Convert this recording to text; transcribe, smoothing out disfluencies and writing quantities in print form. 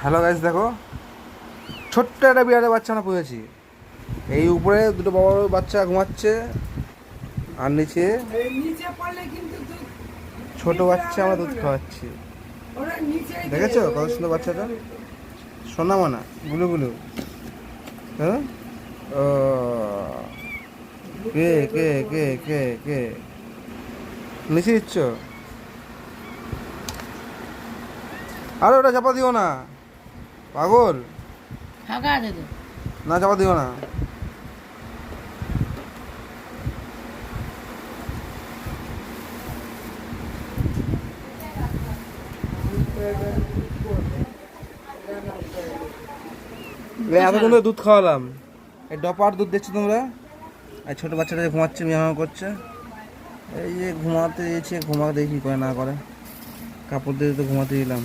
Hello guys, দেখো ছোট্ট একটা বিড়ালের বাচ্চা আমরা পুষেছি। এই উপরে দুটো বড় বড় বাচ্চা ঘুমাচ্ছে, আর নিচে ছোট বাচ্চা আমরা দুধ খাওয়াচ্ছি। দেখেছো কত সুন্দর বাচ্চাটা, সোনা মানা বুলু বুলু। হ্যাঁ, ও কে কে কে কে কে নিচে দিচ্ছ? আরে ওটা চাপা দিও না, পাগল। না চাপা দিও না। এতক্ষণ ধরে দুধ খাওয়ালাম, এই ডপার দুধ দিচ্ছ তোমরা। আর ছোটো বাচ্চাটা যে ঘুমাচ্ছে, মিয়াও করছে। এই যে ঘুমাতে দিয়েছে, ঘুমাতে দেখি করে না করে, কাপড় দিয়ে তো ঘুমাতে দিলাম।